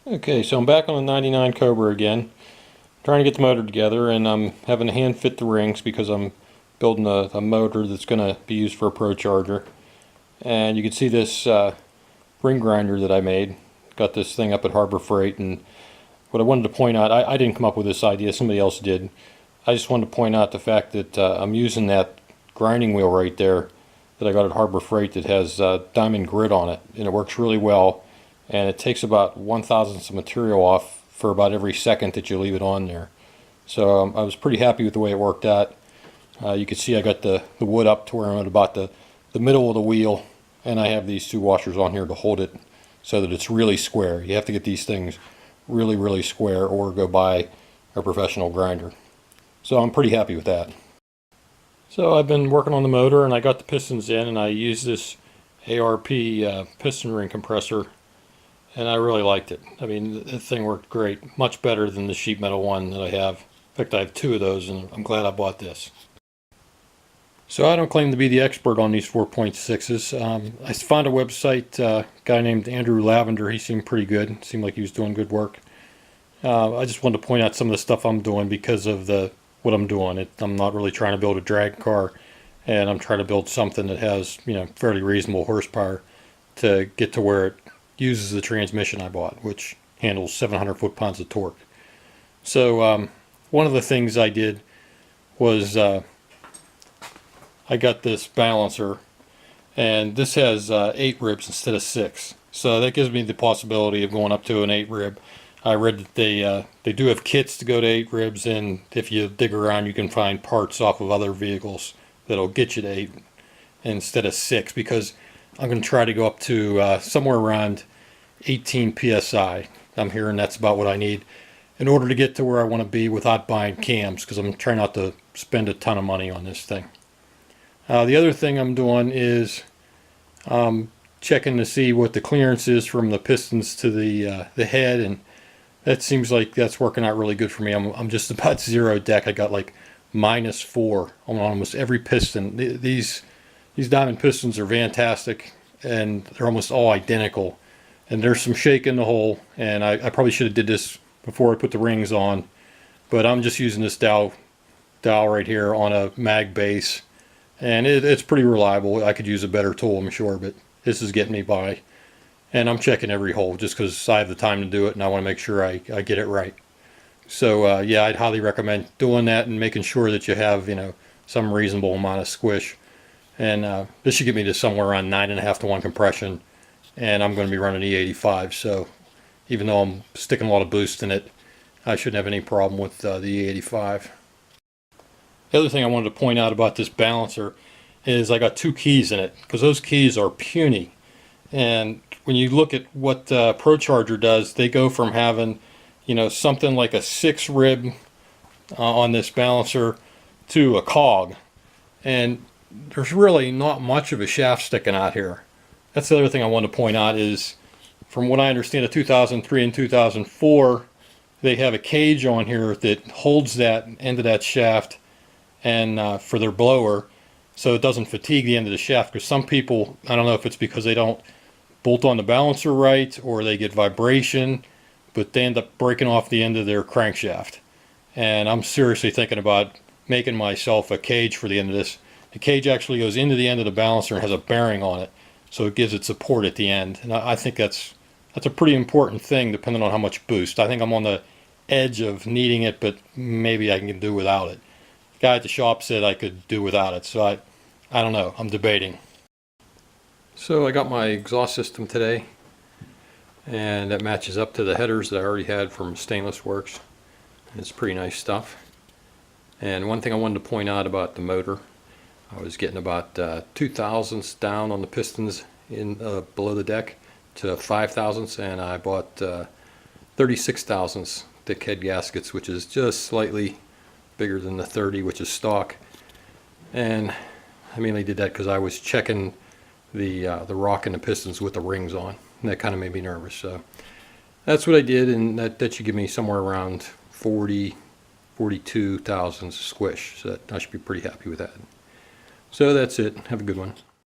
Okay, so I'm back on the 99 Cobra again, trying to get the motor together, and I'm having to hand fit the rings because I'm building a motor that's going to be used for a Pro Charger. And you can see this ring grinder that I made. Got this thing up at Harbor Freight, and what I wanted to point out, I didn't come up with this idea, somebody else did. I just wanted to point out the fact that I'm using that grinding wheel right there that I got at Harbor Freight that has diamond grit on it, and it works really well. And it takes about 1/1000th of material off for about every second that you leave it on there. So I was pretty happy with the way it worked out. You can see I got the wood up to where I'm at about the middle of the wheel, and I have these two washers on here to hold it so that it's really square. You have to get these things really square or go buy a professional grinder. So I'm pretty happy with that. So I've been working on the motor, and I got the pistons in, and I used this ARP piston ring compressor, and I really liked it. I mean, the thing worked great, much better than the sheet metal one that I have. In fact, I have two of those, and I'm glad I bought this. So I don't claim to be the expert on these 4.6s. I found a website, a guy named Andrew Lavender. He seemed pretty good. Seemed like he was doing good work. I just wanted to point out some of the stuff I'm doing because of what I'm doing. I'm not really trying to build a drag car, and I'm trying to build something that has, fairly reasonable horsepower to get to where it uses the transmission I bought, which handles 700 foot-pounds of torque. So one of the things I did was I got this balancer, and this has 8 ribs instead of 6. So that gives me the possibility of going up to an 8 rib. I read that they do have kits to go to 8 ribs, and if you dig around you can find parts off of other vehicles that'll get you to 8 instead of 6, because I'm going to try to go up to somewhere around 18 psi. I'm hearing that's about what I need in order to get to where I want to be without buying cams, because I'm trying not to spend a ton of money on this thing. The other thing I'm doing is checking to see what the clearance is from the pistons to the head, and that seems like that's working out really good for me. I'm just about zero deck. I got like -4 on almost every piston. These diamond pistons are fantastic, and they're almost all identical. And there's some shake in the hole, and I probably should have did this before I put the rings on, but I'm just using this dowel right here on a mag base, and it's pretty reliable. I could use a better tool, I'm sure, but this is getting me by. And I'm checking every hole just because I have the time to do it, and I want to make sure I get it right. So yeah, I'd highly recommend doing that and making sure that you have some reasonable amount of squish. And this should get me to somewhere around 9.5 to 1 compression, and I'm going to be running E85, so even though I'm sticking a lot of boost in it, I shouldn't have any problem with the E85. The other thing I wanted to point out about this balancer is I got 2 keys in it, because those keys are puny. And when you look at what Pro Charger does, they go from having something like a 6 rib on this balancer to a cog, and there's really not much of a shaft sticking out here. That's the other thing I want to point out is, from what I understand, of 2003 and 2004, they have a cage on here that holds that end of that shaft, and for their blower, so it doesn't fatigue the end of the shaft. Because some people, I don't know if it's because they don't bolt on the balancer right or they get vibration, but they end up breaking off the end of their crankshaft. And I'm seriously thinking about making myself a cage for the end of this. The cage actually goes into the end of the balancer and has a bearing on it, so it gives it support at the end. And I think that's a pretty important thing, depending on how much boost. I think I'm on the edge of needing it, but maybe I can do without it. The guy at the shop said I could do without it, so I don't know. I'm debating. So I got my exhaust system today, and that matches up to the headers that I already had from Stainless Works. It's pretty nice stuff. And one thing I wanted to point out about the motor, I was getting about 2/1000ths down on the pistons in below the deck to 5/1000ths, and I bought 36/1000ths thick head gaskets, which is just slightly bigger than the 30, which is stock. And I mainly did that because I was checking the rock and the pistons with the rings on, and that kind of made me nervous. So that's what I did, and that should give me somewhere around 42/1000ths squish. So I should be pretty happy with that. So that's it. Have a good one.